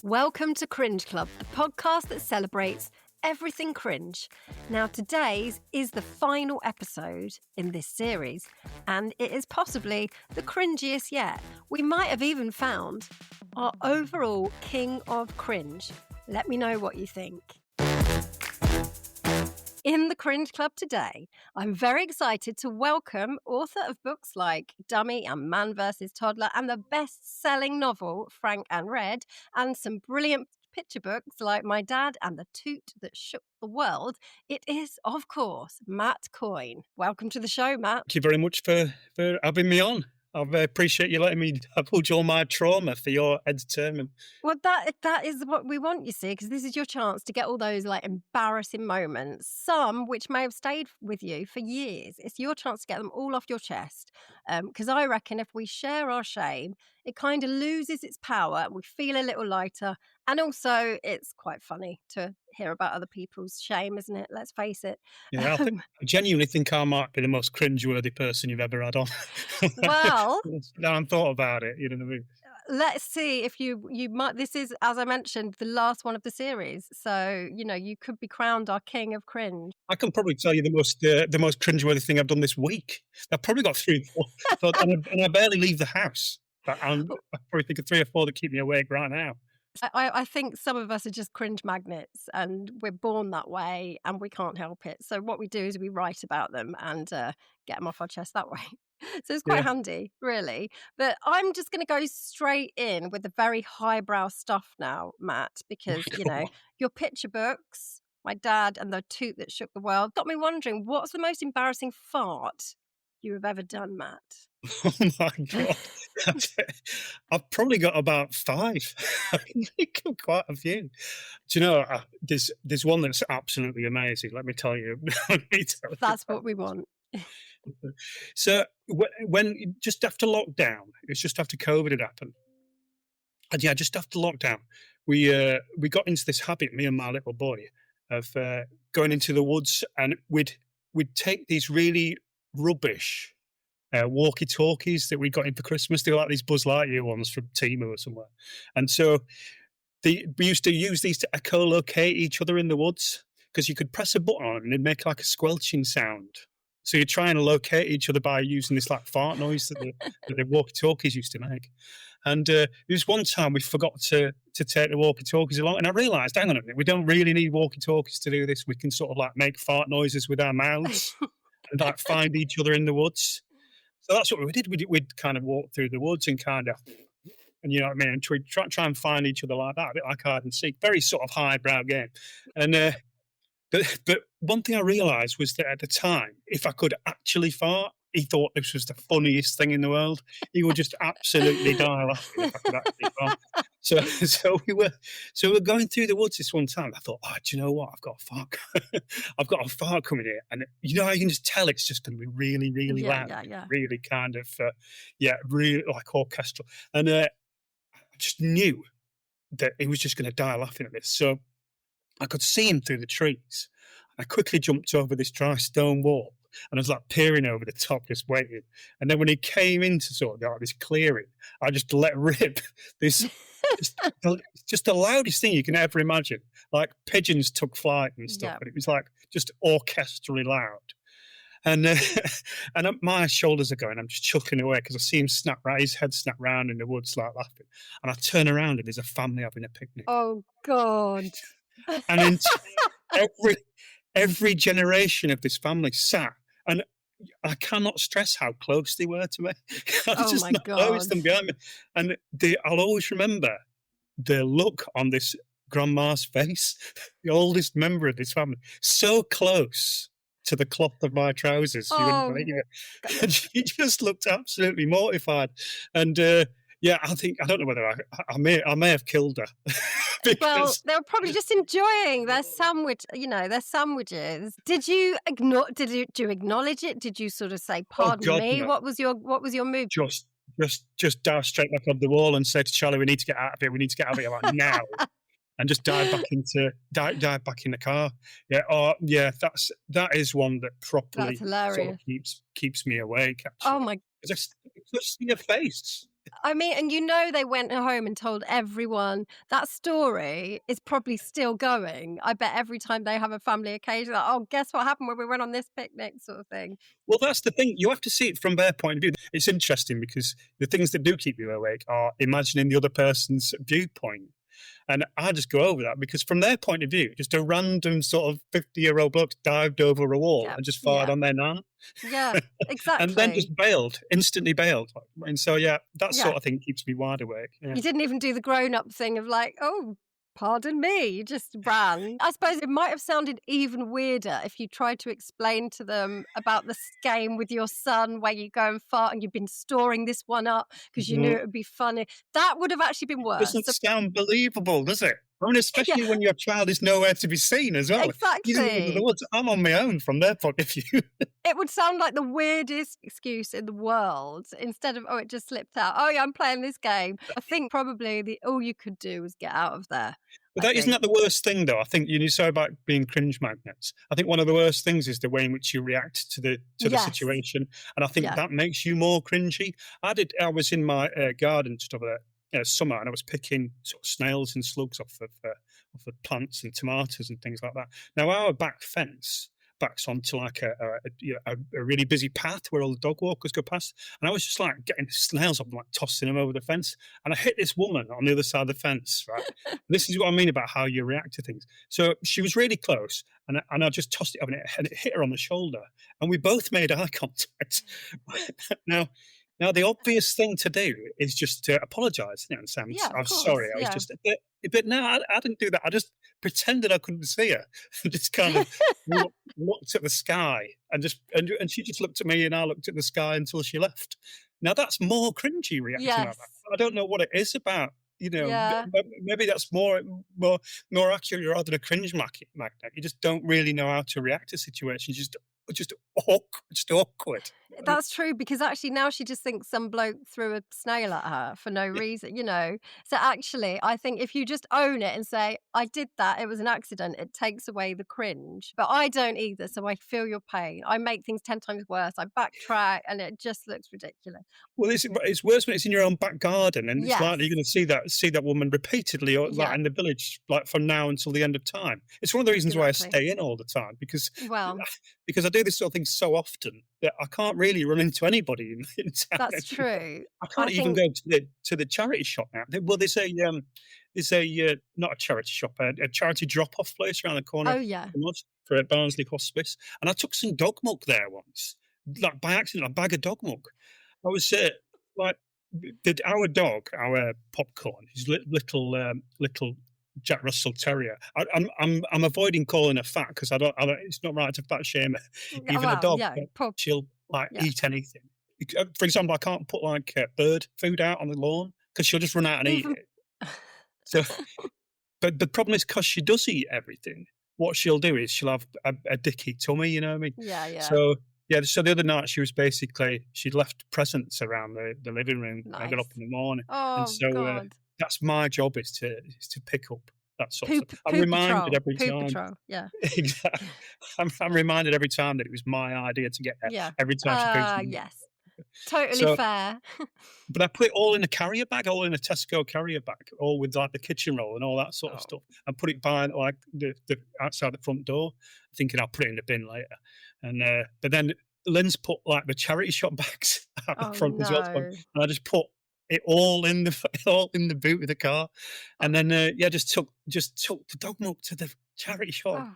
Welcome to Cringe Club, the podcast that celebrates everything cringe. Now, today's is the final episode in this series, and it is possibly the cringiest yet. We might have even found our overall King of Cringe. Let me know what you think. In the Cringe Club today, I'm very excited to welcome author of books like Dummy and Man vs. Toddler and the best-selling novel Frank and Red, and some brilliant picture books like My Dad and the Toot That Shook the World. It is, of course, Matt Coyne. Welcome to the show, Matt. Thank you very much for having me on. I appreciate you letting me divulge all my trauma for your entertainment. Well, that is what we want, you see, because this is your chance to get all those like embarrassing moments, some which may have stayed with you for years. It's your chance to get them all off your chest. Because I reckon if we share our shame, it kind of loses its power. We feel a little lighter. And also, it's quite funny to hear about other people's shame, isn't it? Let's face it. Yeah, I genuinely think I might be the most cringeworthy person you've ever had on. Well, now I'm thought about it, you know what I mean? Let's see if you might. This is, as I mentioned, the last one of the series. So, you know, you could be crowned our King of Cringe. I can probably tell you the most cringeworthy thing I've done this week. I've probably got 3 or 4, and I barely leave the house. But I probably think of 3 or 4 that keep me awake right now. I think some of us are just cringe magnets and we're born that way and we can't help it. So what we do is we write about them and get them off our chest that way. So it's quite handy, really. But I'm just going to go straight in with the very highbrow stuff now, Matt, because, you know, your picture books, My Dad and the Toot That Shook the World, got me wondering, what's the most embarrassing fart you have ever done, Matt? Oh my God. I've probably got about 5. I can think of quite a few. Do you know, there's one that's absolutely amazing, let me tell you. That's what we want. So when just after lockdown, it's just after COVID had happened. And yeah, just after lockdown, we got into this habit, me and my little boy, of going into the woods, and we'd take these really rubbish walkie-talkies that we got in for Christmas. They were like these Buzz Lightyear ones from Temu or somewhere. And so we used to use these to echolocate each other in the woods, because you could press a button on and it'd make like a squelching sound. So you're trying to locate each other by using this like fart noise that the walkie-talkies used to make. And there was one time we forgot to take the walkie-talkies along, and I realised, hang on a minute, we don't really need walkie-talkies to do this. We can sort of like make fart noises with our mouths and like find each other in the woods. So that's what we did. We'd kind of walk through the woods and kind of, and you know what I mean, and try and find each other like that, a bit like hide and seek. Very sort of highbrow game. And but one thing I realised was that at the time, if I could actually fart, he thought this was the funniest thing in the world. He would just absolutely die laughing if I could actually fart. So we were going through the woods this one time. I thought, oh, do you know what? I've got a fart. I've got a fart coming here, and you know, you can just tell it's just going to be really, really loud, really kind of, really like orchestral. And I just knew that he was just going to die laughing at this. So I could see him through the trees. I quickly jumped over this dry stone wall, and I was like peering over the top, just waiting. And then when he came into sort of like this clearing, I just let rip this, just the loudest thing you can ever imagine. Like pigeons took flight and stuff, and it was like just orchestrally loud. And my shoulders are going. I'm just chuckling away because I see him his head snap round in the woods, like laughing. And I turn around and there's a family having a picnic. Oh God! And then every generation of this family sat, and I cannot stress how close they were to me. Oh my God! Always them behind me, and I'll always remember the look on this grandma's face, the oldest member of this family, so close to the cloth of my trousers. You wouldn't believe it. And she just looked absolutely mortified. And I don't know whether I may have killed her. Well, they were probably just enjoying their sandwich, you know, their sandwiches. Did you acknowledge it? Did you sort of say, "Pardon me"? No. What was your move? Just dive straight back on the wall and say to Charlie, "We need to get out of here. We need to get out of here like now." And just dive back in the car. That is one that properly sort of keeps me awake. Actually. Oh my! Just see your face. I mean, and they went home and told everyone. That story is probably still going. I bet every time they have a family occasion, like, oh, guess what happened when we went on this picnic, sort of thing. Well, that's the thing. You have to see it from their point of view. It's interesting because the things that do keep you awake are imagining the other person's viewpoint. And I just go over that because from their point of view, just a random sort of 50-year-old bloke dived over a wall Yeah, and just fired yeah, on their nan. yeah, And then exactly. just bailed, instantly bailed. And so, yeah, that Yeah. sort of thing keeps me wide awake. Yeah. You didn't even do the grown-up thing of like, "Oh, pardon me," you just ran. I suppose it might have sounded even weirder if you tried to explain to them about this game with your son where you go and fart and you've been storing this one up because you knew Mhm. it would be funny. That would have actually been worse. Doesn't So sound believable, does it? I mean, yeah, especially when your child is nowhere to be seen as well. He's in the middle of the exactly. woods. I'm on my own from their point of view. It would sound like the weirdest excuse in the world instead of, "Oh, it just slipped out. Oh, yeah, I'm playing this game." I think probably all you could do was get out of there, But I that isn't think. that the worst thing, though. I think you say about being cringe magnets. I think one of the worst things is the way in which you react to the Yes. situation, and I think Yeah. that makes you more cringy. I was in my garden just over the summer, and I was picking sort of snails and slugs off of plants and tomatoes and things like that. Now our back fence backs onto like a really busy path where all the dog walkers go past, and I was just like getting snails up and like tossing them over the fence, and I hit this woman on the other side of the fence, right? This is what I mean about how you react to things. So she was really close, and I just tossed it up, and it hit her on the shoulder, and we both made eye contact. now, now the obvious thing to do is just to apologise, and say, Yeah, of I'm sorry, course. I was Yeah. just a bit. But no, I didn't do that. I just pretended I couldn't see her, and just kind of looked at the sky, and she just looked at me, and I looked at the sky until she left. Now that's more cringy reacting like Yes. that. I don't know what it is about. Yeah. Maybe that's more more accurate rather than a cringe magnet. You just don't really know how to react to situations. Just awkward. That's true because actually now she just thinks some bloke threw a snail at her for no reason. So actually, I think if you just own it and say, "I did that, it was an accident," it takes away the cringe. But I don't either, so I feel your pain. I make things 10 times worse. I backtrack and it just looks ridiculous. Well, it's worse when it's in your own back garden, and it's likely you're Yes. going to see that woman repeatedly, or like Yeah, in the village, like from now until the end of time. It's one of the reasons why I exactly. stay in all the time Well, because I do this sort of thing so often that I can't really run into anybody in town that's anymore. true. I I can't even think go to the charity shop now. Well, there's a not a charity shop, a charity drop off place around the corner oh, yeah. from us for a Barnsley Hospice, and I took some dog milk there once, like by accident, a bag of dog milk. I was like our dog, our popcorn, his little Jack Russell Terrier. I'm avoiding calling her fat because I don't. It's not right to fat shame her. Yeah, Even a well, dog, yeah, she'll like yeah. eat anything. For example, I can't put like bird food out on the lawn because she'll just run out and eat Even it. So, but the problem is because she does eat everything. What she'll do is she'll have a dicky tummy. You know what I mean? yeah, yeah. So yeah, so the other night she'd left presents around the living room when I got Nice. up in the morning, and Oh, so God. that's my job is to pick up that sort of stuff. I'm Poo reminded patrol. every Poo time. patrol. Yeah. Exactly. I'm reminded every time that it was my idea to get there. Yeah. Every time she poops. Yes. Totally So, fair. but I put it all in a carrier bag, all in a Tesco carrier bag, all with like the kitchen roll and all that sort of Oh. stuff, and put it by like the outside the front door, thinking I'll put it in the bin later. And but then Lynn's put like the charity shop bags out the Oh, front as well, no. and I just put it all in the all in the boot of the car, and then just took the dog milk to the charity shop, Oh,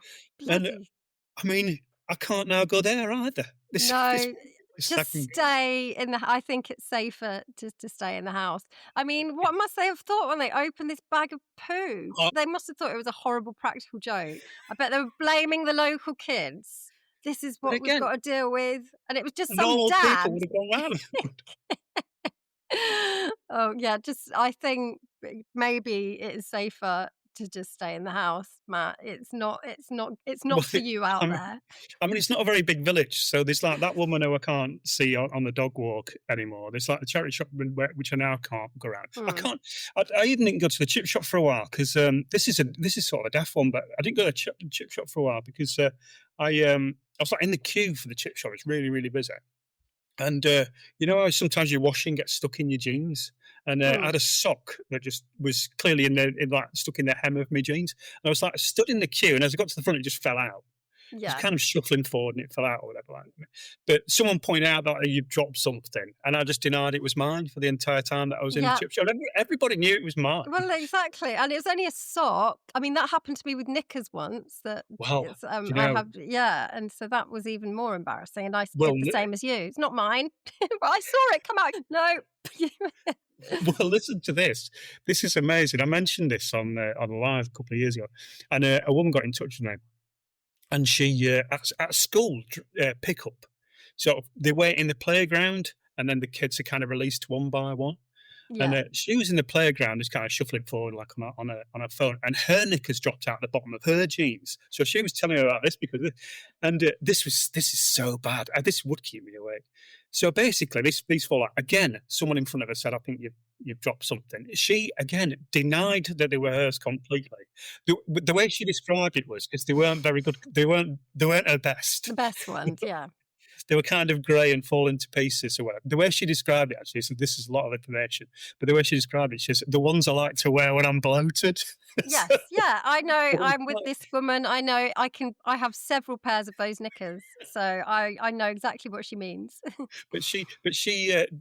and bloody I mean I can't now go there either. This no. Just second. stay in I think it's safer to stay in the house. I mean, what must they have thought when they opened this bag of poo? They must have thought it was a horrible practical joke. I bet they were blaming the local kids. This is But what we've again, got to deal with. And it was just some normal people dad. would have gone round. Oh, yeah, just I think maybe it is safer to just stay in the house, Matt. It's not Well, for you out I mean there. I mean, it's not a very big village, so there's like that woman who I can't see on the dog walk anymore. There's like the charity shop which I now can't go around. I Mm. can't. I even didn't go to the chip shop for a while because this is sort of a deaf one, but I didn't go to the chip shop for a while because I was like in the queue for the chip shop. It's really busy, and how sometimes your washing gets stuck in your jeans. and I Mm. had a sock that just was clearly like stuck in the hem of my jeans. And I was like stood in the queue, and as I got to the front, it just fell out. I was Yeah. kind of shuffling forward and it fell out or whatever. Like, but someone pointed out that you dropped something, and I just denied it was mine for the entire time that I was in the Yeah. chip shop. Everybody knew it was mine. Well, exactly, and it was only a sock. I mean, that happened to me with knickers once. That Well, it's I you have, yeah, and so that was even more embarrassing. And I well, did the same as you. It's not mine, but I saw it come out. No. well, listen to this. This is amazing. I mentioned this on the live a couple of years ago, and a woman got in touch with me, and she at school pickup. So they wait in the playground, and then the kids are kind of released one by one. And Yeah. she was in the playground, just kind of shuffling forward like on a phone, and her knickers dropped out the bottom of her jeans. So she was telling me about this this is so bad. This would keep me awake. So basically, these fall out again. Someone in front of her said, "I think you've dropped something." She again denied that they were hers completely. The way she described it was because they weren't very good. They weren't her best. The best ones, yeah. They were kind of grey and falling to pieces or whatever. The way she described it, actually, so this is a lot of information, but the way she described it, she says, the ones I like to wear when I'm bloated. Yes, yeah, I know, I'm with this woman, I know I have several pairs of those knickers, so I know exactly what she means. But she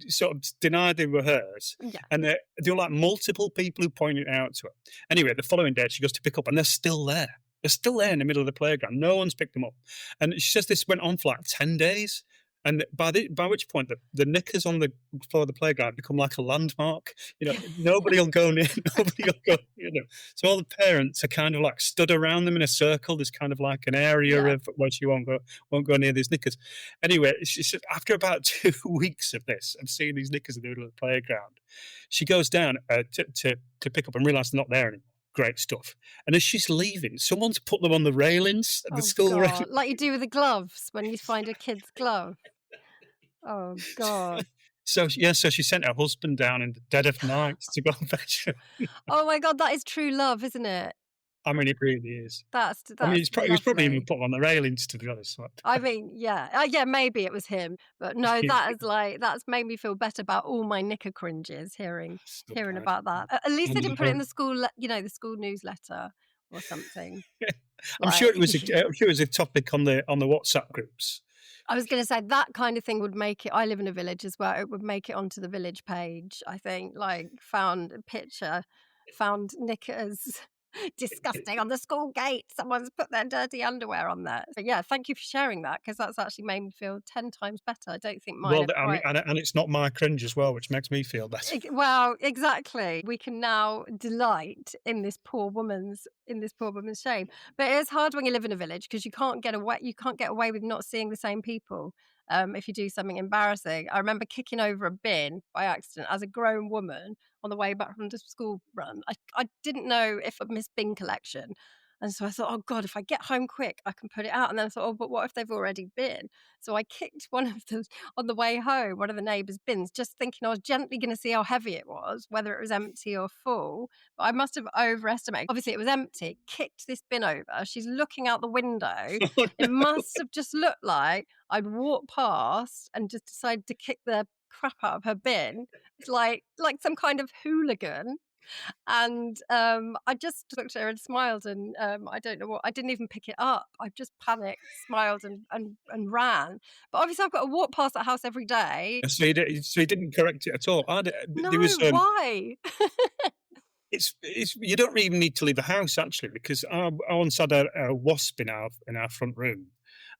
sort of denied they were hers, Yeah. and there were like multiple people who pointed it out to her. Anyway, the following day, she goes to pick up, and they're still there. They're still there in the middle of the playground. No one's picked them up. And she says this went on for like 10 days. And by which point the knickers on the floor of the playground become like a landmark. Nobody will go near, nobody will go. So all the parents are kind of like stood around them in a circle. There's kind of like an area Yeah. of where she won't go near these knickers. Anyway, she said after about 2 weeks of this, of seeing these knickers in the middle of the playground, she goes down to pick up and realises they're not there anymore. Great stuff. And as she's leaving, someone's put them on the railings at the Oh school railing. god, like you do with the gloves when you find a kid's glove. Oh god. So she sent her husband down in the dead of night to go and fetch her. Oh my god, that is true love, isn't it? I mean, it really is. That's I mean, he was probably even lovely. put on the railings, to be honest. I mean, yeah. Yeah, maybe it was him, but no, that's made me feel better about all my knicker cringes So hearing bad. about that. At least I they didn't put it in know. the school, the school newsletter or something. I'm sure Like it was. I'm sure it was a topic on the WhatsApp groups. I was gonna say that kind of thing would make it. I live in a village as well. It would make it onto the village page, I think. Like found a picture, found knickers disgusting on the school gate. Someone's put their dirty underwear on there. So yeah, thank you for sharing that because that's actually made me feel 10 times better. I don't think mine Well, are I mean, quite. and it's not my cringe as well, which makes me feel better. Well, exactly. We can now delight in this poor woman's shame. But it is hard when you live in a village because you can't get away. You can't get away with not seeing the same people. If you do something embarrassing, I remember kicking over a bin by accident as a grown woman on the way back from the school run. I didn't know if I'd missed bin collection. And so I thought, oh God, if I get home quick, I can put it out. And then I thought, oh, but what if they've already been? So I kicked one of them on the way home, one of the neighbours' bins, just thinking I was gently going to see how heavy it was, whether it was empty or full. But I must have overestimated. Obviously, it was empty. Kicked this bin over. She's looking out the window. Oh, It no. must have just looked like I'd walked past and just decided to kick the crap out of her bin. It's like some kind of hooligan. And I just looked at her and smiled, and I don't know what. I didn't even pick it up. I just panicked, smiled, and ran. But obviously, I've got to walk past that house every day. So he didn't correct it at all. There was No, why? it's you don't even need to leave the house actually, because I once had a wasp in our front room,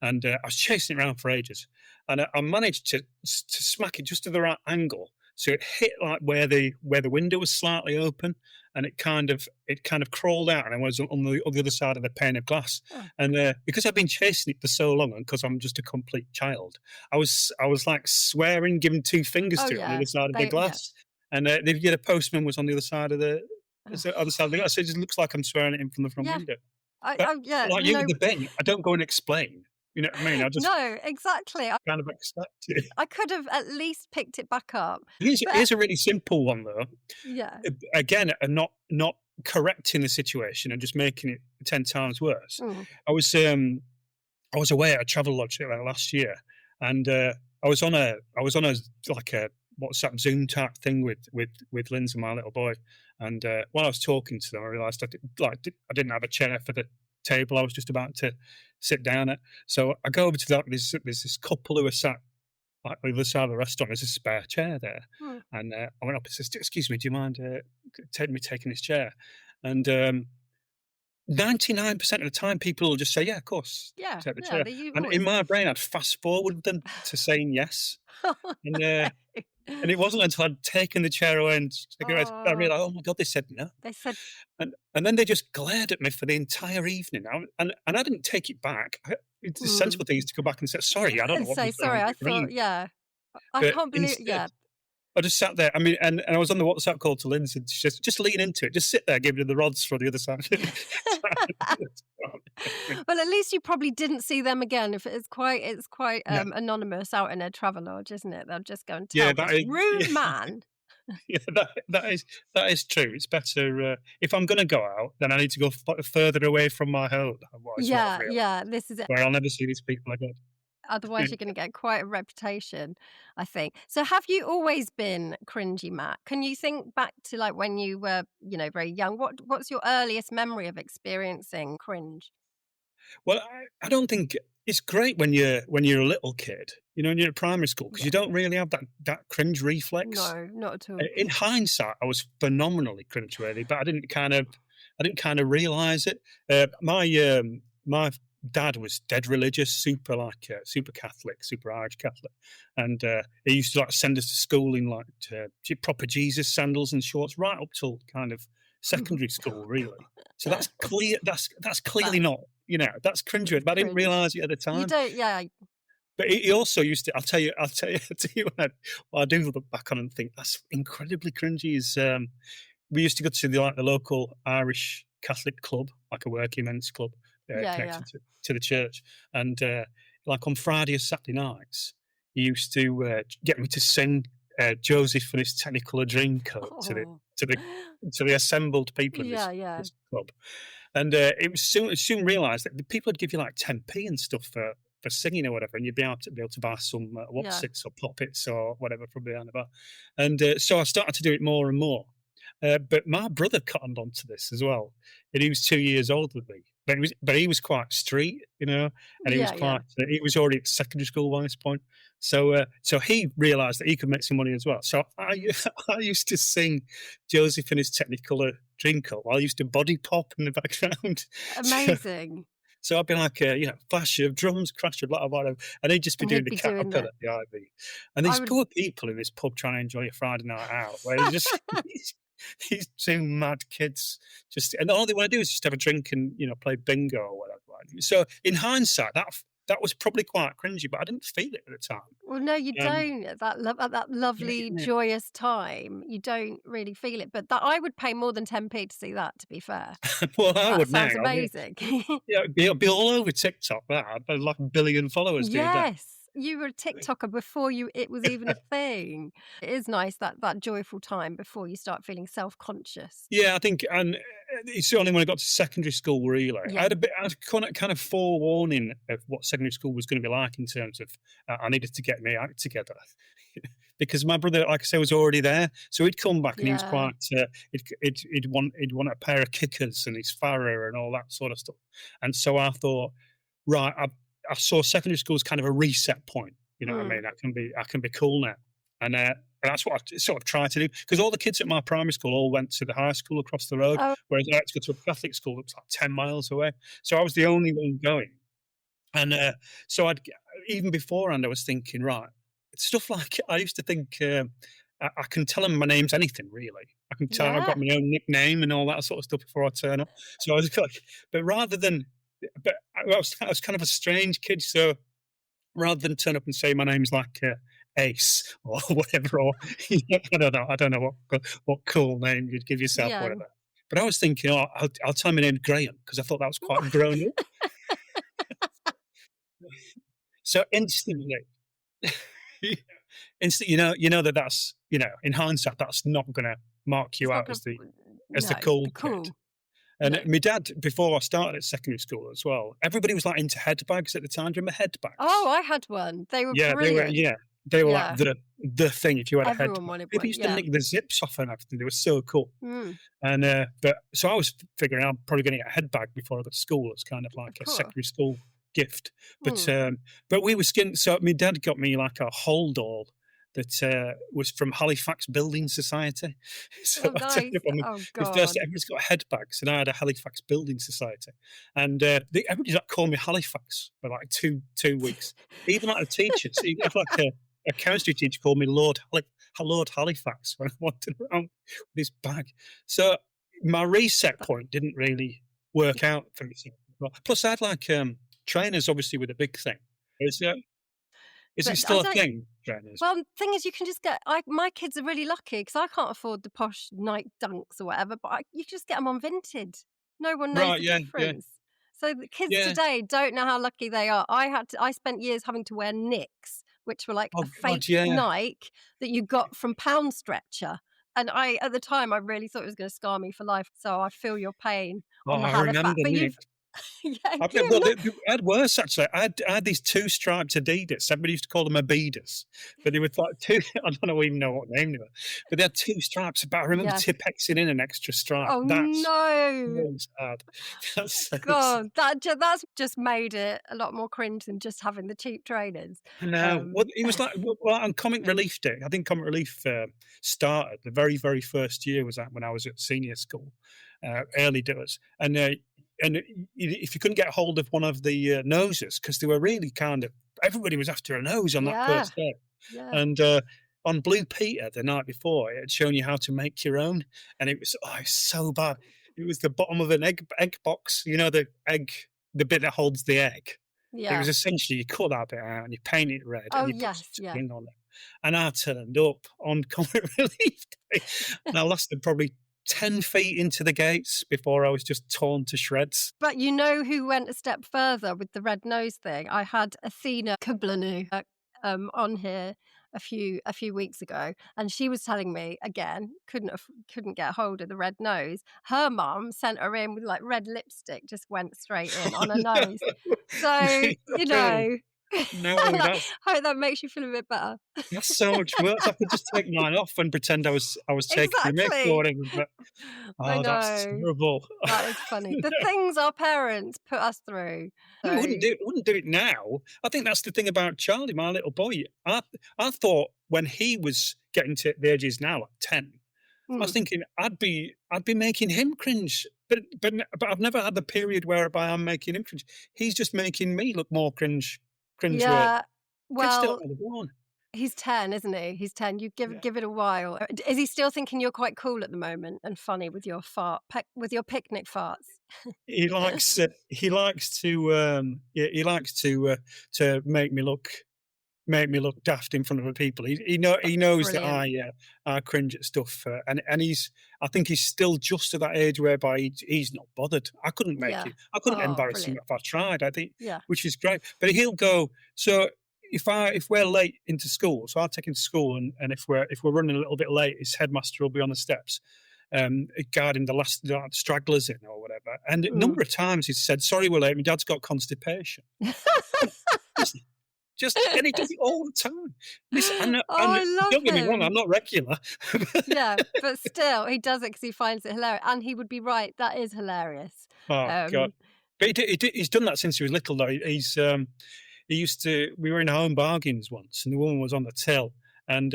and I was chasing it around for ages, and I managed to smack it just to the right angle, so it hit like where the window was slightly open, and it kind of crawled out, and I was on the other side of the pane of glass, Oh, and because I've been chasing it for so long, and because I'm just a complete child, I was like swearing, giving two fingers oh to it on the yeah, other side of the yeah. glass. And the postman was on the other side of the Oh, other side of the glass. So it just looks like I'm swearing at him from the front yeah. window. I, But I yeah. like you with No, the bin, I don't go and explain. You know what I mean? I just no, exactly. kind of accept it. I could have at least picked it back up, but Here's a really simple one though. yeah. Again, not correcting the situation and just making it 10 times worse. Mm. I was away at a travel lodge last year, and I was on a like a WhatsApp Zoom type thing with Lindsay, my little boy. And while I was talking to them, I realised I didn't have a chair for the table I was just about to sit down at. So I go over to that. There's this couple who are sat like on the other side of the restaurant. There's a spare chair there, Hmm. and I went up and said, "Excuse me, do you mind taking this chair?" And 99% of the time, people will just say, "Yeah, of course, Yeah, take the yeah, chair." you And in always. my brain, I'd fast forward them to saying yes, Oh, and no. it wasn't until I'd taken the chair away and I Oh, realised, "Oh my god," they said no. they said, And then they just glared at me for the entire evening. And I didn't take it back. The mm, sensible thing is to go back and say, "Sorry, I don't know and what say, was going on "Sorry, with I my thought," brain." yeah. I But can't believe, instead, yeah. I just sat there. I mean, and I was on the WhatsApp call to Lindsay, and she just lean into it, just sit there, giving her the rods for the other side. Well, at least you probably didn't see them again. If it's quite Yeah, anonymous out in a travelodge, isn't it? They'll just go and yeah, tell this rude yeah, man. yeah, that is true. It's better if I'm going to go out, then I need to go further away from my home. Otherwise, what I've Yeah, realised, yeah, this is it. where I'll never see these people again. Otherwise, you're gonna get quite a reputation, I think. So have you always been cringy, Matt? Can you think back to, like, when you were, very young? What's your earliest memory of experiencing cringe? Well, I don't think it's great when you're a little kid, when you're at primary school, because Yeah. you don't really have that cringe reflex. No, not at all. In hindsight, I was phenomenally cringeworthy, but I didn't kind of realize it. My dad was dead religious, super Catholic, super Irish Catholic, and he used to like send us to school in like proper Jesus sandals and shorts, right up till kind of secondary school, really. So that's clear. That's clearly That's not. That's cringeworthy, but I didn't cringe. realize it at the You time. don't, yeah. But he also used to. I'll tell you what I do look back on and think that's incredibly cringy. Is we used to go to the local Irish Catholic club, like a working men's club Yeah, yeah. connected to the church, and like on Friday or Saturday nights, he used to get me to sing Joseph and his Technicolor Dreamcoat Oh. to the to the assembled people in Yeah, yeah. this club. And it was soon realised that the people would give you like 10p and stuff for singing or whatever, and you'd be able to buy some Yeah. Wotsits or Poppets or whatever from behind the bar. And so I started to do it more and more. But my brother cottoned onto this as well, and he was 2 years older than me. But he was quite street, and Yeah, yeah. he was already at secondary school by this point. So he realised that he could make some money as well. So I used to sing Joseph and his Technicolor Dreamcoat while I used to body pop in the background. So, Amazing. so I'd be like, flash of drums, crash of blah, blah, blah, and he'd just be And doing he'd the be doing caterpillar that. at the Ivy. And I these would poor people in this pub trying to enjoy a Friday night out, where they just these two mad kids and all they want to do is just have a drink and play bingo or whatever. So in hindsight, that was probably quite cringy, but I didn't feel it at the time. Well, no, you Um, don't. At that lovely, yeah. joyous time, you don't really feel it. But that I would pay more than 10p to see that, to be fair. Well, I That would now. sounds amazing. It'd be all over TikTok. That I'd be like a billion followers doing that. Yes, you were a TikToker before it was even a thing. It is nice that joyful time before you start feeling self-conscious. Yeah, I think, and it's only when I got to secondary school, really. Yeah. I had kind of forewarning of what secondary school was going to be like in terms of I needed to get my act together because my brother, like I say, was already there. So he'd come back and he was Yeah. quite, he'd want a pair of kickers and his Farrer and all that sort of stuff. And so I thought, right, I saw secondary school as kind of a reset point. You know what I Mm. mean? I can be cool now. And that's what I sort of tried to do because all the kids at my primary school all went to the high school across the road, Oh, whereas I had to go to a Catholic school that was like 10 miles away. So I was the only one going. And so even beforehand, I was thinking, right, stuff like I used to think I can tell them my name's anything, really. I can tell them I've yeah. got my own nickname and all that sort of stuff before I turn up. So I was like, but I was kind of a strange kid. So rather than turn up and say my name's like Ace or whatever, or I don't know what cool name you'd give yourself, Yeah. whatever. But I was thinking, I'll tell my name Graham because I thought that was quite grown up. So instantly, that's in hindsight that's not going to mark It's you not out gonna, as the no, cool the kid. cool. And No. my dad, before I started at secondary school as well, everybody was like into headbags at the time. Do you remember Oh, headbags? I had one. They were Yeah, they were. brilliant. Yeah, they were like Yeah. the thing if you had a head Everyone bag. wanted People one, used to yeah. nick the zips off and everything. They were so cool. Mm, And, but so I was figuring I'm probably gonna get a head bag before I go to school as kind of of like a course. secondary school gift. Mm. But we were skin so my dad got me like a hold all that, was from Halifax Building Society. So Oh, I turned nice. up on Oh, my first God. everybody's got head bags, and I had a Halifax Building Society. And, everybody like called me Halifax for like 2 weeks. Even like the teachers, even if like a chemistry teacher called me Lord Halifax when I wanted around with this bag. So my reset But point didn't really work out for me. Plus, I had like trainers, obviously, with a big thing. Is it I still a don't thing, trainers? well, the thing is you can just get my kids are really lucky because I can't afford the posh Nike Dunks or whatever, but you just get them on Vinted. No one knows Right? the Yeah, yeah, difference. So the kids yeah. today don't know how lucky they are. I spent years having to wear Nicks, which were like Oh a God, fake yeah. Nike that you got from Pound Stretcher. And at the time, I really thought it was going to scar me for life. So I feel your pain Oh, on the I Halifax. remember But Nick. you've, yeah, I've you well, know, I had worse actually. I had these two striped Adidas. Everybody used to call them Abidas, but they were like two. I don't even know what name they were, but they had two stripes. But I remember yes. Tippexing in an extra stripe. Oh That's no. so sad. That's so sad. God, that's just made it a lot more cringe than just having the cheap trainers. I know. Well, Um, it was like well, on Comic Relief Day. I think Comic Relief started the very first year was that when I was at senior school, early doors, and if you couldn't get hold of one of the noses because they were really kind of everybody was after a nose on that yeah, first day, yeah, and on Blue Peter the night before it had shown you how to make your own, and it was it's so bad. It was the bottom of an egg box, you know, the bit that holds the egg. It was yeah. essentially you cut that bit out and you paint it red Oh, and you put yes, some yeah. string on it. And I turned up on Comic Relief Day and I lasted probably 10 feet into the gates before I was just torn to shreds. But you know who went a step further with the red nose thing? I had Athena Kublanu, on here a few weeks ago, and she was telling me again couldn't get hold of the red nose. Her mum sent her in with like red lipstick, just went straight in on her nose. So you No, know, no, like, that's hope that makes you feel a bit better. that's so much worse. I could just take mine off and pretend I was taking my mick or Exactly. whatever, but I that's know. terrible. That is funny. The things our parents put us through. We So, wouldn't do it now. I think that's the thing about Charlie, my little boy. I thought when he was getting to the age he's now, like 10, I was mm, thinking I'd be making him cringe. But I've never had the period whereby I'm making him cringe. He's just making me look more cringeworthy. yeah. Kid's still Well, only born. he's 10, isn't he? He's 10. You give Yeah. give it a while. Is he still thinking you're quite cool at the moment and funny with your with your picnic farts? He likes to yeah, he likes to make me look daft in front of other people. He knows that Brilliant. I cringe at stuff, and I think he's still just at that age whereby he's not bothered. Yeah. I couldn't Oh, embarrass him brilliant. if I tried. I think, Yeah. which is great. But he'll go. So if we're late into school, so I'll take him to school, and if we're running a little bit late, his headmaster will be on the steps. Guarding the last stragglers in or whatever, and a Mm. number of times he's said, "Sorry, we're late. My dad's got constipation." Just and he does it all the time. Listen, Oh, I don't get love me wrong, I'm him. not regular. Yeah, but still, he does it because he finds it hilarious, and he would be right. That is hilarious. Oh god. Um, But he's done that since he was little though. He used to we were in Home Bargains once and the woman was on the till and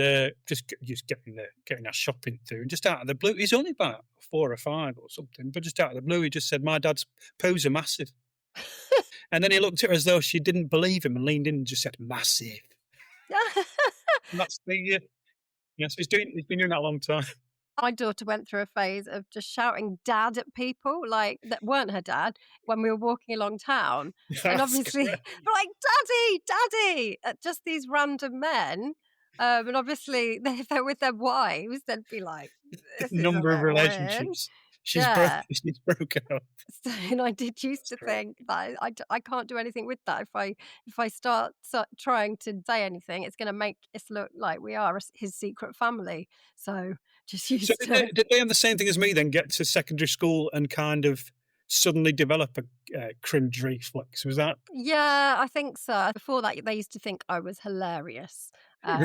just getting our shopping through and just out of the blue, he's only about 4 or 5 or something, but just out of the blue he just said, "My dad's poos are massive." And then he looked at her as though she didn't believe him and leaned in and just said, "Massive." And that's yes, he's been doing that a long time. My daughter went through a phase of just shouting "dad" at people, like, that weren't her dad when we were walking along town, and That's obviously great. we're like, "Daddy, daddy," at just these random men, and obviously if they're with their wives, they'd be like, "This is a Number of bit weird." relationships. Yeah. She's broken up. So, and I did used That's to great. think that I can't do anything with that. If I start trying to say anything, it's going to make us look like we are his secret family. So just So used did they to. did they have the same thing as me then, get to secondary school and kind of suddenly develop a, cringe reflex? Was that Yeah, I think so. Before that, they used to think I was hilarious. But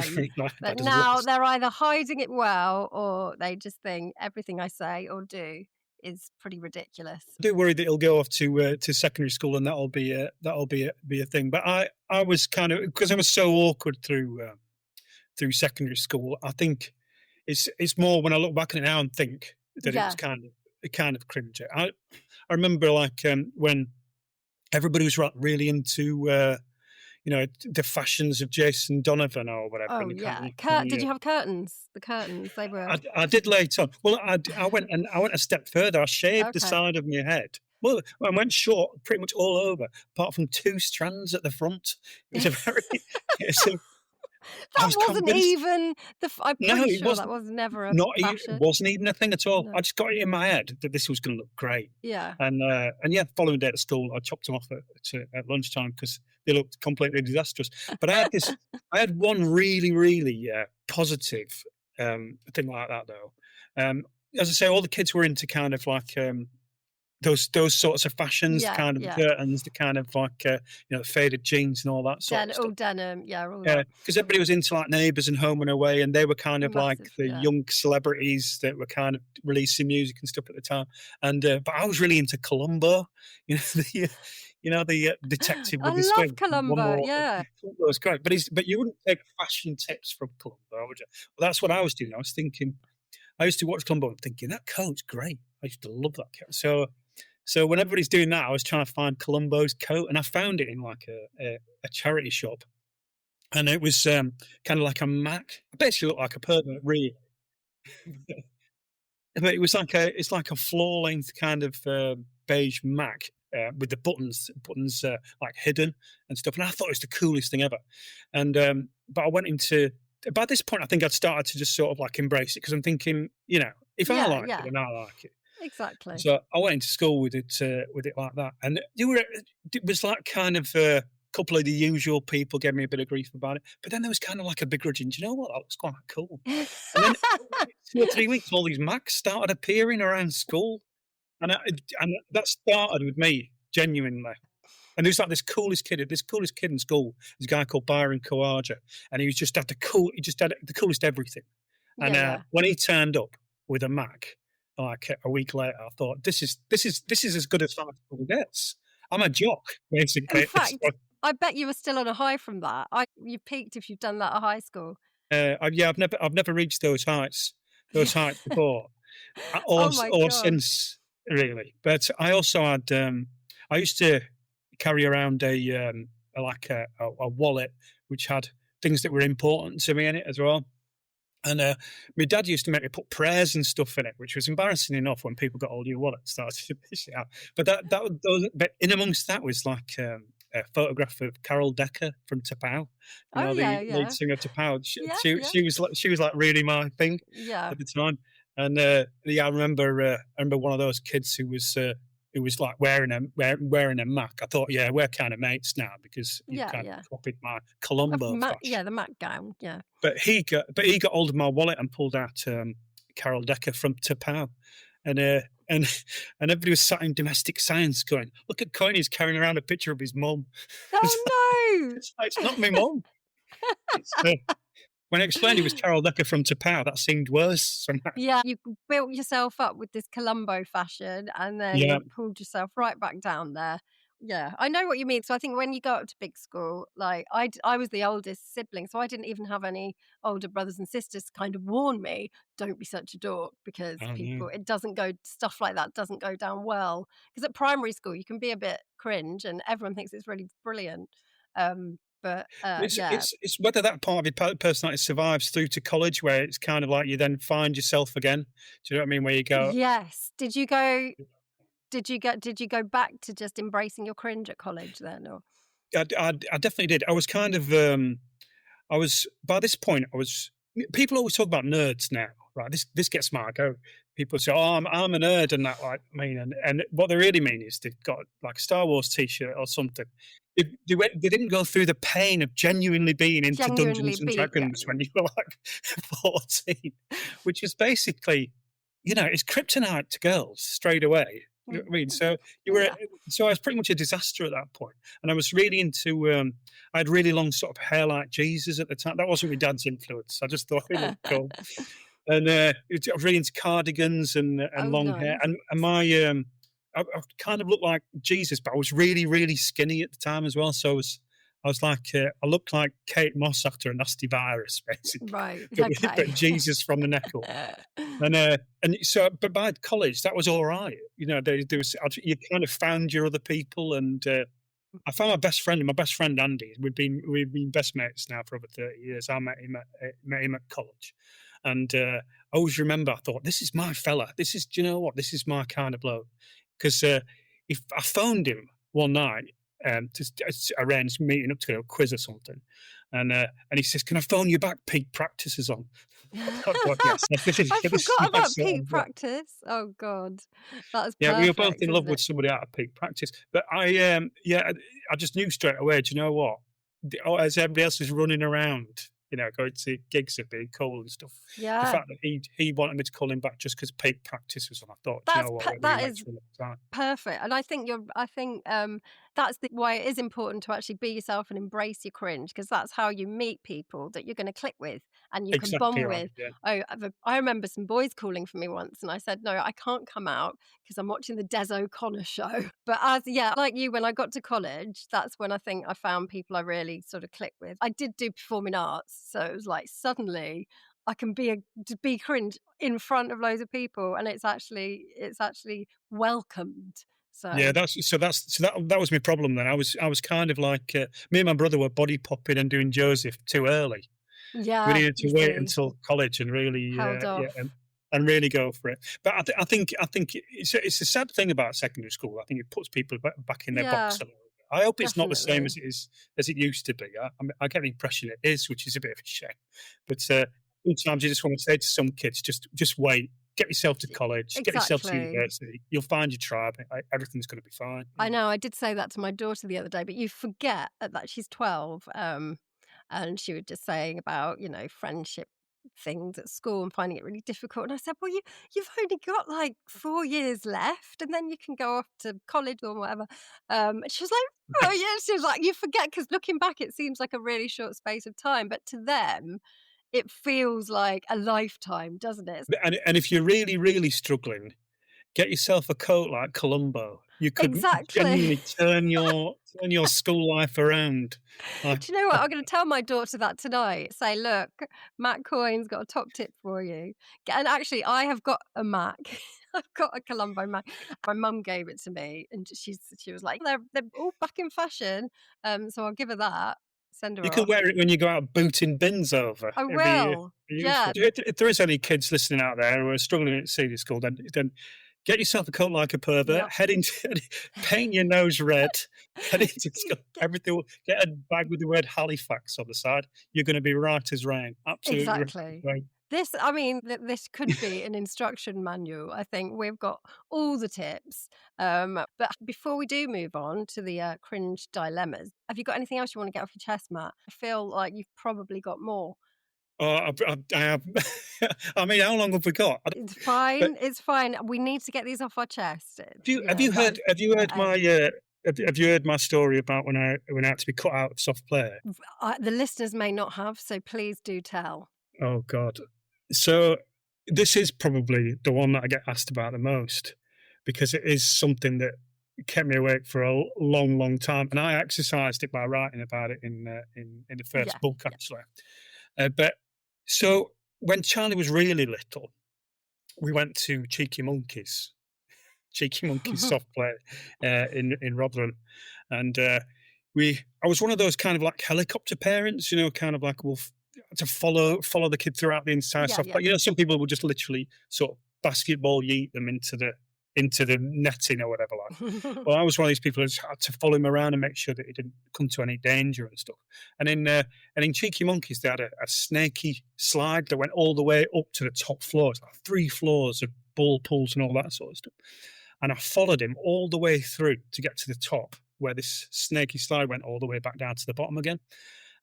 That does now worse. they're either hiding it well or they just think everything I say or do is pretty ridiculous. I do worry that he'll go off to secondary school and that'll be a thing. But I was kind of because I was so awkward through secondary school. I think it's more when I look back on it now and think that it was Yeah. kind of cringe. I remember like when everybody was really into the fashions of Jason Donovan or whatever, Oh, and yeah. kind Did of you have curtains? The curtains, they were I did later on. Well, I went a step further. I shaved the okay. side of my head. Well, I went short pretty much all over, apart from 2 strands at the front. It was a very it's a I That was wasn't convinced. even I'm No, pretty it sure that wasn't. was never a It fashion. wasn't even a thing at all. No. I just got it in my head that this was gonna look great. Yeah. And yeah, the following day at school, I chopped them off at lunchtime because they looked completely disastrous. But I had one really, really positive thing like that though. As I say, all the kids were into kind of like those sorts of fashions, the Yeah, kind of the yeah. curtains, the kind of like faded jeans and all that sort of All stuff. denim, yeah, all Yeah, that. because everybody was into like Neighbours and Home and Away, and they were kind of like Massive, the yeah. young celebrities that were kind of releasing music and stuff at the time. And but I was really into Columbo, the detective I with the love swing. One Columbo, more, yeah. Columbo was great, but you wouldn't take fashion tips from Columbo, would you? Well, that's what I was doing. I was thinking, I used to watch Columbo and thinking that coat's great. I used to love that coat. So when everybody's doing that, I was trying to find Columbo's coat, and I found it in like a charity shop. And it was kind of like a Mac. I basically looked like a pervert, really. But it's like a floor length kind of beige Mac with the buttons like hidden and stuff. And I thought it was the coolest thing ever. And but I went into by this point, I think I'd started to just sort of like embrace it because I'm thinking, if I Yeah, like it, yeah. then I like it. Exactly. So I went into school with it like that, and it was like kind of couple of the usual people gave me a bit of grief about it, but then there was kind of like a begrudging. Do you know what? That looks quite cool. And then 2 or 3 weeks, all these Macs started appearing around school, and that started with me genuinely. And there's like this coolest kid in school. This guy called Byron Kawaja, and he had the coolest everything. And Yeah, yeah. when he turned up with a Mac, like a week later, I thought this is as good as high school gets. I'm a jock, In basically. fact, I bet you were still on a high from that. You peaked if you've done that at high school. Yeah, I've never reached those heights before, Oh my or God. since really. But I also had I used to carry around a wallet which had things that were important to me in it as well. And my dad used to make me put prayers and stuff in it, which was embarrassing enough when people got all your wallets started to piss it out. But but in amongst that was like a photograph of Carol Decker from Tapau, Oh, yeah, the lead yeah. singer of Tapau. She, Yeah, she, yeah. she was like really my thing Yeah. at the time. And yeah, I remember one of those kids who was like wearing a Mac. I thought, yeah, we're kind of mates now because you Yeah, kind yeah. of copied my Columbo fashion. The Mac gown, yeah. But he got hold of my wallet and pulled out Carol Decker from Tapau, and and everybody was sat in domestic science going, "Look at Coyne, he's carrying around a picture of his mum." Oh, It's not my mum. It's, when I explained it was Carol Decker from Tapau, that seemed worse somehow. Yeah, you built yourself up with this Columbo fashion and Yeah, then pulled yourself right back down there. Yeah, I know what you mean. So I think when you go up to big school, like I was the oldest sibling, so I didn't even have any older brothers and sisters to kind of warn me, don't be such a dork because I know. stuff like that doesn't go down well. Because at primary school, you can be a bit cringe and everyone thinks it's really brilliant. But It's yeah. it's it's whether that part of your personality survives through to college, where it's kind of like you then find yourself again. Do you know what I mean? Where you go, Yes. Did you go back to just embracing your cringe at college then, or I definitely did. I was kind of I was by this point. People always talk about nerds now, right? This gets my go. People say, "Oh, I'm a nerd," and that like and what they really mean is they've got like a Star Wars T-shirt or something. They didn't go through the pain of genuinely being into genuinely Dungeons and be yeah. Dragons when you were like 14, which is basically, it's kryptonite to girls straight away. You know what I mean? So you were, Yeah. so I was pretty much a disaster at that point, and I was really into. I had really long sort of hair like Jesus at the time. That wasn't my dad's influence. I just thought it looked cool, and I was really into cardigans and Oh, long hair, nice. and my I kind of looked like Jesus, but I was really really skinny at the time as well. So I was like I looked like Kate Moss after a nasty virus, basically, Right, but okay. but Jesus from the neck up. And so, but by college, that was all right. You know, there was you kind of found your other people, and I found my best friend Andy. We've been best mates now for over 30 years. I met him at college, and I always remember. I thought, this is my fella. This is, do you know what? This is my kind of bloke. Because if I phoned him one night to arrange meeting up to go to a quiz or something, and he says, "Can I phone you back? Peak practice is on." I thought, yes, I this is forgot my about sort peak of. practice. Oh god. That's Yeah, we were both perfect, in love isn't with it? somebody out of peak practice. But I just knew straight away, do you know what? As everybody else was running around, you know, going to gigs and being cool and stuff, the Yeah. fact that he wanted me to call him back just because peak practice was on, I thought, do you That's know what? per We're going to that make is sure next time. perfect, and I think that's why it is important to actually be yourself and embrace your cringe, because that's how you meet people that you're gonna click with and you can Exactly bond right. with. Yeah. I remember some boys calling for me once, and I said, "No, I can't come out because 'cause I'm watching the Des O'Connor show." But like you, when I got to college, that's when I think I found people I really sort of clicked with. I did do performing arts, so it was like suddenly I can be cringe in front of loads of people, and it's actually welcomed. Yeah, So that was my problem then. I was kind of like me and my brother were body popping and doing Joseph too early. We yeah, needed you to wait see, until college and really, held yeah, off. and really go for it. But I think it's a sad thing about secondary school. I think it puts people back in their box Yeah, a little bit. I hope it's not the same definitely. as it used to be. I get the impression it is, which is a bit of a shame. But sometimes you just want to say to some kids, just wait, get yourself to college, get yourself to Exactly. university. You'll find your tribe. Everything's going to be fine. You I know. know, I did say that to my daughter the other day, but you forget that she's 12, and she was just saying about, friendship things at school and finding it really difficult. And I said, "Well, you've only got like 4 years left, and then you can go off to college or whatever." And she was like, "Oh, yeah." She was like, "You forget," because looking back, it seems like a really short space of time, but to them, it feels like a lifetime, doesn't it? And if you're really really struggling, get yourself a coat like Columbo. You could Exactly. genuinely turn your school life around. Like, Do you know what? I'm going to tell my daughter that tonight. Say, look, Matt Coyne's got a top tip for you. And actually, I have got a Mac. I've got a Columbo Mac. My mum gave it to me, and she was like, they're all back in fashion. So I'll give her that. Send you her can off. wear it when you go out booting bins over. I It'd be will. useful. Yeah, If there is any kids listening out there who are struggling at senior school, then get yourself a coat like a pervert. yep. Head into paint your nose red. Head into school. Get- Everything. Get a bag with the word Halifax on the side. You're going to be right as rain. Absolutely right as Exactly. rain. This could be an instruction manual. I think we've got all the tips. But before we do move on to the cringe dilemmas, have you got anything else you want to get off your chest, Matt? I feel like you've probably got more. Oh, I have. I mean, how long have we got? It's But fine. It's fine. We need to get these off our chest. have Yeah, you that heard is have you the heard my aim. have you heard my story about when I had to be cut out of soft play? The listeners may not have, so please do tell. Oh God! So this is probably the one that I get asked about the most because it is something that kept me awake for a long, long time, and I exercised it by writing about it in the first Yeah, book yeah. actually. But so when Charlie was really little, we went to Cheeky Monkeys soft play in Rotherham, and I was one of those kind of like helicopter parents, you know, kind of like to follow the kid throughout the entire Yeah, soft yeah. play. You know, some people will just literally sort of basketball yeet them into the netting or whatever. Like, well, I was one of these people who just had to follow him around and make sure that he didn't come to any danger and stuff. And in Cheeky Monkeys, they had a snaky slide that went all the way up to the top floor. It's like 3 floors of ball pools and all that sort of stuff. And I followed him all the way through to get to the top, where this snaky slide went all the way back down to the bottom again.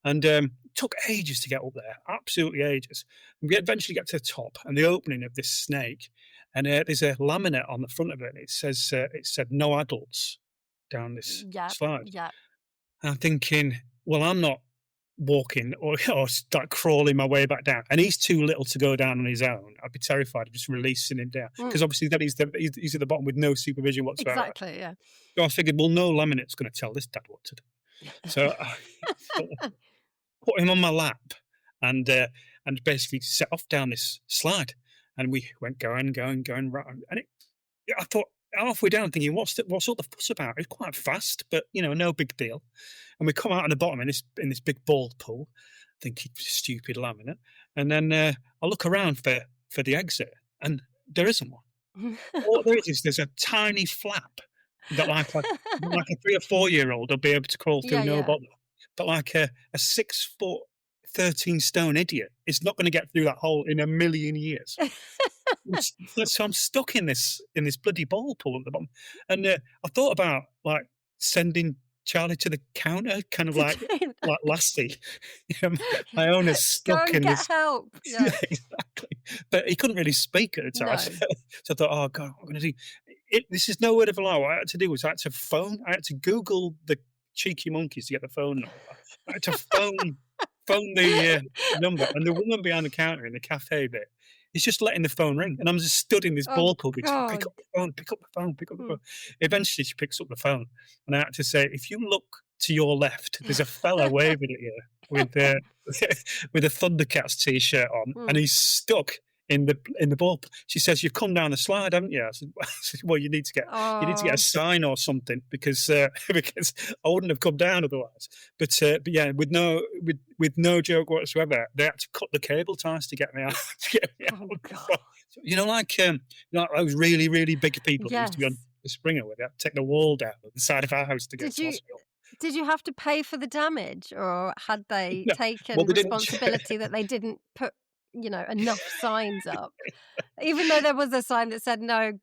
And took ages to get up there, absolutely ages. And we eventually get to the top and the opening of this snake, and there's a laminate on the front of it. And it said no adults down this Yep, slide. yep. And I'm thinking, well, I'm not walking or start crawling my way back down. And he's too little to go down on his own. I'd be terrified of just releasing him down because obviously then he's at the bottom with no supervision whatsoever. Exactly, yeah. So I figured, well, no laminate's going to tell this dad what to do. So I put him on my lap and basically set off down this slide. And we went going round. And I thought halfway down thinking, what's all the fuss about? It's quite fast, but no big deal. And we come out on the bottom in this big ball pool, thinking stupid laminate. And then I look around for the exit, and there isn't one. All there is there's a tiny flap that like a 3 or 4 year old will be able to crawl through, no bother. But like a 6 foot 13 stone idiot is not going to get through that hole in a million years. So I'm stuck in this bloody ball pool at the bottom, and I thought about like sending Charlie to the counter, kind of like Lassie. My owner's stuck Go and in get this. help. Yeah. Exactly. But he couldn't really speak at the time, No. so I thought, oh god, what am I going to do? This is no word of a lie. What I had to do was I had to Google the cheeky monkeys to get the phone number. I had to phone the number, and the woman behind the counter in the cafe bit is just letting the phone ring, and I'm just stood in this ball pool. Pick up the phone, pick up the phone, pick up the phone. Eventually, she picks up the phone, and I had to say, if you look to your left, there's a fella waving at you with with a Thundercats t-shirt on, and he's stuck in the ball. She says, "You've come down the slide, haven't you?" I said, "Well, you need to get a sign or something because I wouldn't have come down otherwise." But yeah, with no joke whatsoever, they had to cut the cable ties to get me out. Oh God. Like those really really big people that used to be on the Springer, where they had to take the wall down at the side of our house to get to hospital. Did you have to pay for the damage, or had they No. taken Well, they didn't. responsibility that they didn't put enough signs up? Even though there was a sign that said no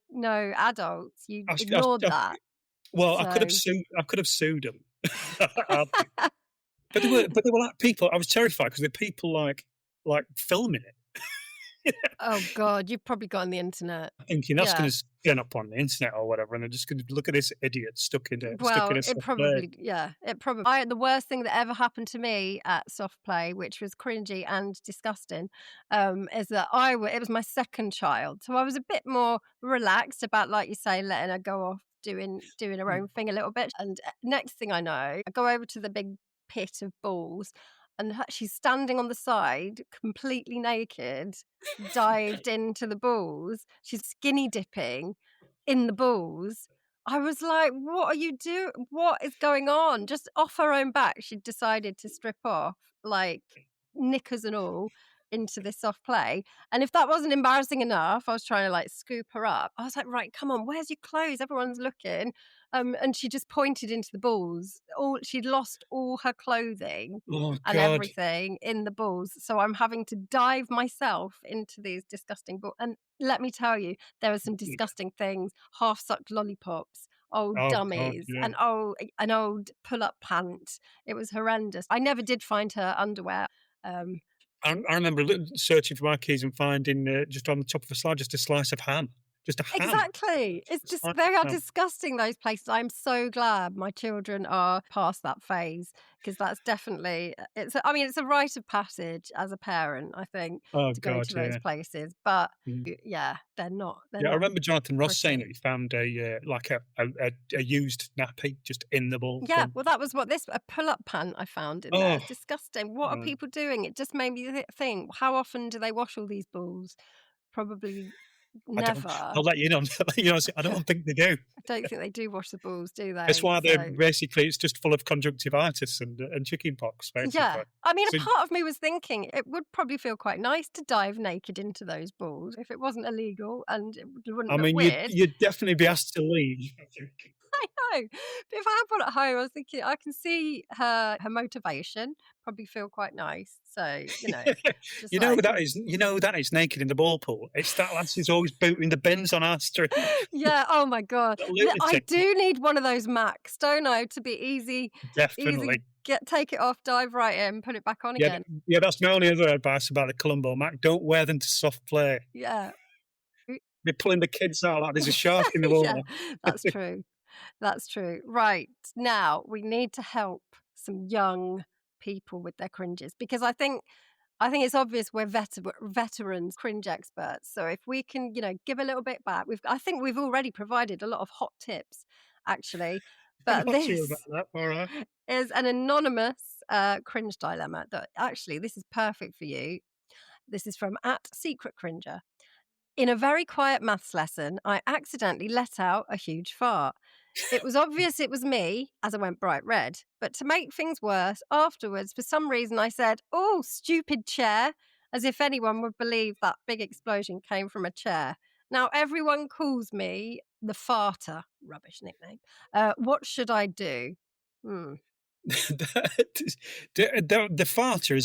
adults, you ignored that. Well, So. I could have sued them. But they were like people. I was terrified because they're people like filming it. Oh God, you've probably got on the internet. Thinking that's going to turn up on the internet or whatever, and they're just going to look at this idiot stuck in a. Well, it probably. The worst thing that ever happened to me at soft play, which was cringy and disgusting, is that it was my second child, so I was a bit more relaxed about, like you say, letting her go off doing her own thing a little bit. And next thing I know, I go over to the big pit of balls, and she's standing on the side, completely naked, dived into the balls. She's skinny dipping in the balls. I was like, what are you doing? What is going on? Just off her own back, she decided to strip off, like knickers and all, into this soft play. And if that wasn't embarrassing enough, I was trying to like scoop her up. I was like, right, come on, where's your clothes? Everyone's looking. And she just pointed into the balls. She'd lost all her clothing and everything in the balls. So I'm having to dive myself into these disgusting balls. And let me tell you, there are some disgusting things: half-sucked lollipops, old dummies, an old pull-up pant. It was horrendous. I never did find her underwear. I remember searching for my keys and finding just on the top of a slide just a slice of ham. Just a ham. Exactly. It's just, they are disgusting, those places. I'm so glad my children are past that phase, because that's definitely, it's a rite of passage as a parent, I think, to go to those places. But yeah, they're not. I remember Jonathan Ross saying that he found a used nappy just in the ball. Yeah, well, that was a pull-up pant I found in there. It's disgusting. What are people doing? It just made me think, how often do they wash all these balls? Probably never. I'll let you know. I don't think they do. I don't think they do wash the balls, do they? That's why they're basically, it's just full of conjunctivitis and chicken pox, basically. Yeah. I mean, a part of me was thinking it would probably feel quite nice to dive naked into those balls if it wasn't illegal, and it wouldn't look weird. You'd definitely be asked to leave. I know. But if I had one at home, I was thinking I can see her motivation. Probably feel quite nice. So, that is naked in the ball pool. It's that lass who's always booting the bins on our street. Yeah. Oh my God. I do need one of those Macs, don't I, to be easy. Definitely. take it off, dive right in, put it back on Yeah, again. yeah, that's my only other advice about the Columbo Mac. Don't wear them to soft play. Yeah. They're pulling the kids out like there's a shark in the water. Yeah, that's true. That's true. Right. Now we need to help some young people with their cringes because I think it's obvious we're veterans, cringe experts. So if we can, give a little bit back, I think we've already provided a lot of hot tips, actually. I'm But not sure about this that. All right. is an anonymous cringe dilemma that actually this is perfect for you. This is from at Secret Cringer. In a very quiet maths lesson, I accidentally let out a huge fart. It was obvious it was me as I went bright red. But to make things worse, afterwards, for some reason, I said, "Oh, stupid chair," as if anyone would believe that big explosion came from a chair. Now, everyone calls me the farter, rubbish nickname. What should I do? Hmm. The farter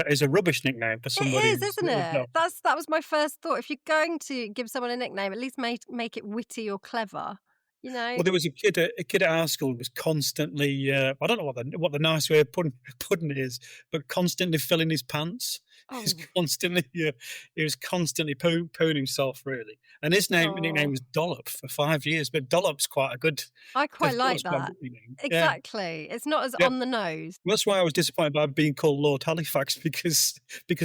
is a rubbish nickname for It somebody is, who's isn't it? That was my first thought. If you're going to give someone a nickname, at least make it witty or clever. You know? well, there was a kid at our school who was constantly, I don't know what the nice way of putting it is, but constantly filling his pants. He's Oh, constantly, he was constantly pooing himself really, and his nickname oh. was Dollop for 5 years, but Dollop's quite a good, I quite like Dollop's quite a that. good nickname. Yeah, Exactly. It's not as yeah. on the nose. That's why I was disappointed by being called Lord Halifax because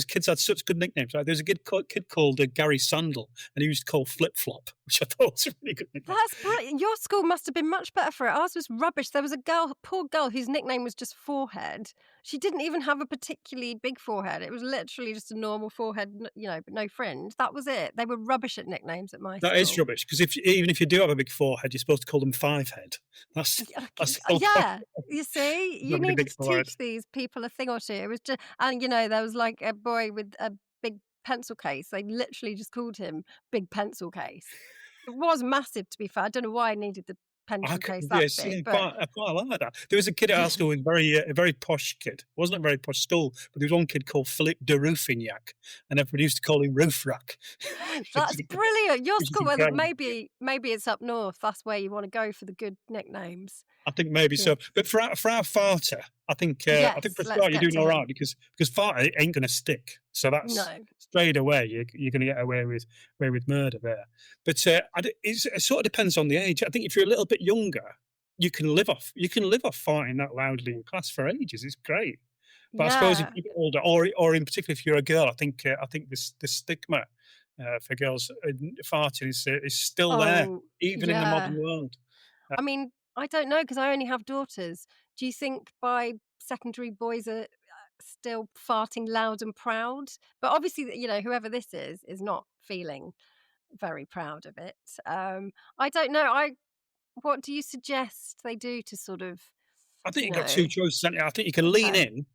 kids had such good nicknames. Like, there's a kid called Gary Sandal, and he used to call Flip Flop, which I thought was a really good nickname. That's brilliant. Your school must have been much better for it. Ours was rubbish. There was a girl, poor girl, whose nickname was just Forehead. She didn't even have a particularly big forehead. It was literally just a normal forehead, but no fringe. That was it. They were rubbish at nicknames at my That is school. rubbish because even if you do have a big forehead, you're supposed to call them five head. That's Yeah, that's the whole point yeah, you see, of you having a needed big to forehead. teach these people a thing or two. It was just, and there was like a boy with a big pencil case. They literally just called him Big Pencil Case. It was massive, to be fair. I don't know why I needed the pencil case that Yes, big, yeah, but I quite like that. There was a kid at our school who was a very posh kid. Wasn't a very posh school, but there was one kid called Philip de Roofignac, and everybody used to call him Roof Rack, which that's brilliant. Your is school, well, incredible. maybe it's up north. That's where you want to go for the good nicknames. I think maybe Yeah. so. But for our farter, I think Yes, for a let's start you're get doing to all him. right because farter ain't going to stick. So that's No. straight away you're going to get away with murder there. But it sort of depends on the age. I think if you're a little bit younger, you can live off farting that loudly in class for ages. It's great. But I suppose if Yeah. you get older, or in particular if you're a girl, I think this stigma for girls farting is still there, Oh, even in the yeah. modern world. I mean, I don't know because I only have daughters. Do you think by secondary boys are still farting loud and proud? But obviously, whoever this is not feeling very proud of it. I don't know. What do you suggest they do to sort of, I think you you've got two know? choices. Haven't you? I think you can lean Okay. in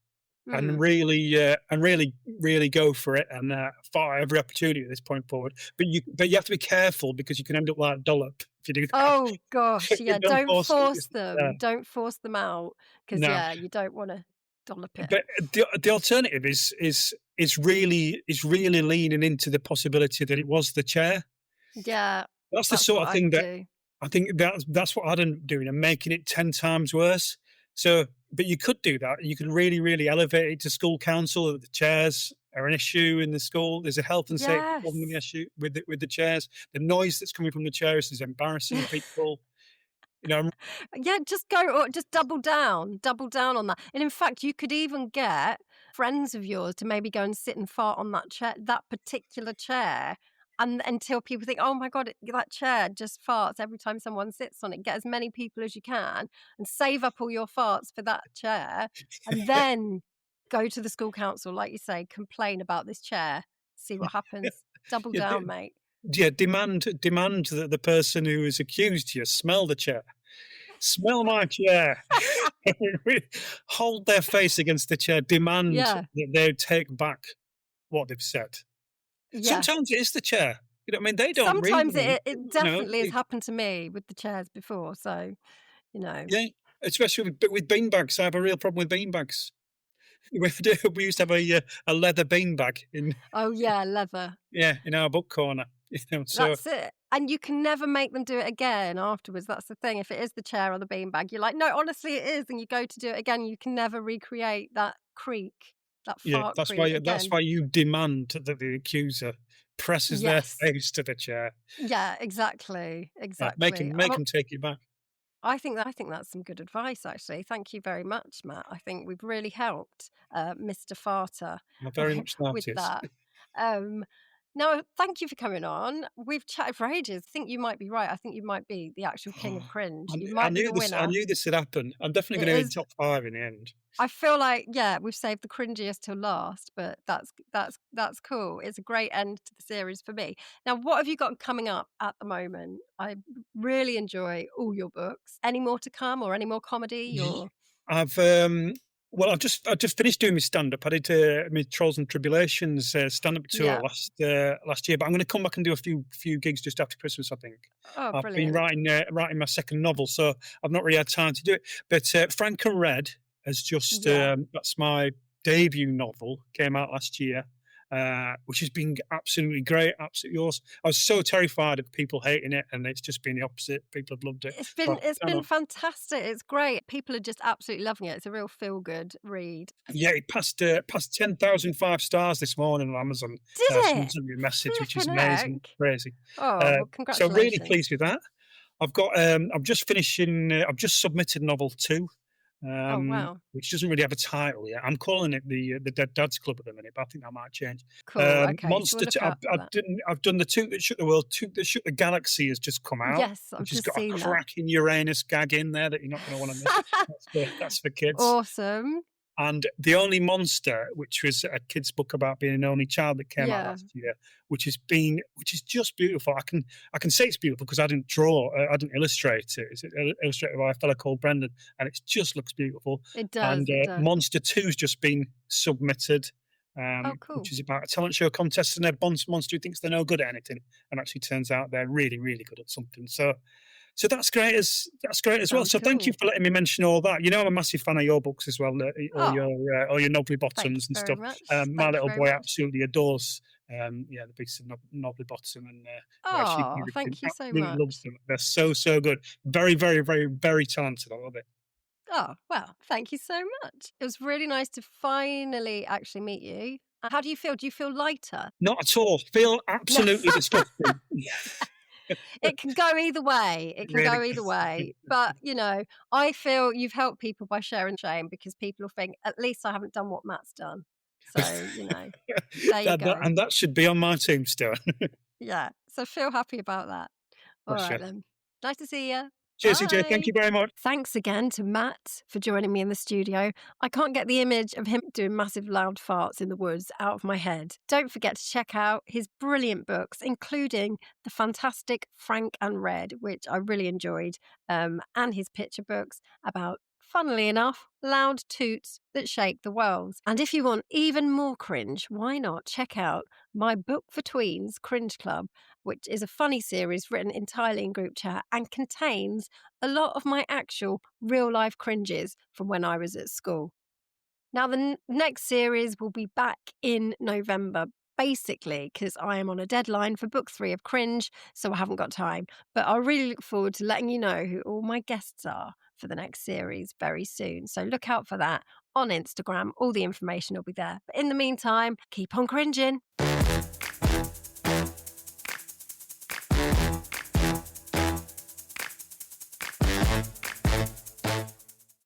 Hmm. and really go for it and fire every opportunity at this point forward. But you have to be careful because you can end up like Dollop if you do that. Oh gosh, yeah. Don't Don't force it. force them. Don't force them out because No, yeah, you don't want to dollop it. but the alternative is really leaning into the possibility that it was the chair. Yeah, That's the that's sort what of I'd thing that do. I think that's what I'd end up doing and making it 10 times worse. So, but you could do that. You could really, really elevate it to school council that the chairs are an issue in the school. There's a health and safety problem with the Yes. issue with the chairs. The noise that's coming from the chairs is embarrassing people. You know, Yeah, just go or just double down on that. And in fact, you could even get friends of yours to maybe go and sit and fart on that particular chair. And until people think, oh my God, that chair just farts every time someone sits on it. Get as many people as you can and save up all your farts for that chair. And then go to the school council, like you say, complain about this chair, see what happens. Double yeah, down, mate. yeah, demand that the person who is accused you smell the chair. Smell my chair. Hold their face against the chair. Demand Yeah. that they take back what they've said. Yeah. Sometimes it is the chair. You know what I mean? They don't Sometimes really, it you know, definitely has happened to me with the chairs before, so, you know. yeah, especially with beanbags. I have a real problem with beanbags. We used to have a leather beanbag Oh, yeah, leather. in our book corner. So That's it. And you can never make them do it again afterwards. That's the thing. If it is the chair or the beanbag, you're like, "No, honestly, it is." And you go to do it again, you can never recreate that creak, that yeah, fart creak that's again. why you demand that the accuser presses their Yes. face to the chair. Yeah, exactly, Yeah, exactly. make 'em take it back. I think that's some good advice, actually. Thank you very much, Matt. I think we've really helped, Mr. Farter Well, very much that with is. that. Um, no, thank you for coming on. We've chatted for ages. I think you might be right. I think you might be the actual king of cringe. You I might be knew the I winner. knew this would happen. I'm definitely It gonna be in is. top 5 in the end. I feel like, yeah, we've saved the cringiest till last, but that's cool. It's a great end to the series for me. Now, what have you got coming up at the moment? I really enjoy all your books. Any more to come, or any more comedy, Ye or I've, well, I just finished doing my stand-up. I did, my Trials and Tribulations, stand-up tour yeah. last year, but I'm gonna come back and do a few gigs just after Christmas, I think. Oh, I've been brilliant. writing my 2nd novel, so I've not really had time to do it. But, Frank and Red has just, Yeah. that's my debut novel, came out last year, which has been absolutely great, absolutely awesome. I was so terrified of people hating it, and it's just been the opposite. People have loved it. So I It's don't been know. fantastic. It's great. People are just absolutely loving it. It's a real feel good read. Yeah, it passed 10,000 5 stars this morning on Amazon. Did Someone it? sent me a message, which is Flipping amazing, heck. crazy. Oh, well, So really congratulations. pleased with that. I'm just finishing. I've just submitted novel 2, Oh, wow. which doesn't really have a title yet. I'm calling it the Dead Dads Club at the minute, but I think that might change. Cool. Okay. So we'll Monster. look out for that. I've done the 2 that shook the world. 2 that shook the galaxy has just come out, Yes, I've which has just got a seen that. cracking Uranus gag in there that you're not going to want to miss. That's for kids. Awesome. And The Only Monster, which was a kid's book about being an only child that came out Yeah. last year, which is just beautiful. I can say it's beautiful because I didn't draw, I didn't illustrate it. It's illustrated by a fellow called Brendan, and it just looks beautiful. It And does. It does. Monster 2's just been submitted, Oh, which cool. is about a talent show contest and a monster who thinks they're no good at anything, and actually turns out they're really, really good at something. So that's great as well. Sounds So thank you cool. for letting me mention all that. You know, I'm a massive fan of your books as well, Oh, all your Nobbly thank Bottoms you and very stuff. much. My Thank you little very boy much. absolutely adores, the Beast of Nobbly Bottom, and she Oh, thank you so absolutely loves much. them. They're so good. Very, very, very, very talented. I love it. Oh, well, thank you so much. It was really nice to finally actually meet you. How do you feel? Do you feel lighter? Not at all. Feel No. absolutely disgusting. It can go either way. It It can really go either way. But, I feel you've helped people by sharing shame, because people will think, at least I haven't done what Matt's done. So, there you go. That should be on my tombstone. Yeah. So feel happy about that. All Bless right you. then. Nice to see you. Cheers, CJ. Thank Bye. you very much. Thanks again to Matt for joining me in the studio. I can't get the image of him doing massive loud farts in the woods out of my head. Don't forget to check out his brilliant books, including the fantastic Frank and Red, which I really enjoyed, and his picture books about, funnily enough, loud toots that shake the world. And if you want even more cringe, why not check out my book for tweens, Cringe Club, which is a funny series written entirely in group chat and contains a lot of my actual real life cringes from when I was at school. Now, the next series will be back in November, basically, because I am on a deadline for book 3 of Cringe, so I haven't got time. But I really look forward to letting you know who all my guests are for the next series very soon. So look out for that on Instagram. All the information will be there. But in the meantime, keep on cringing.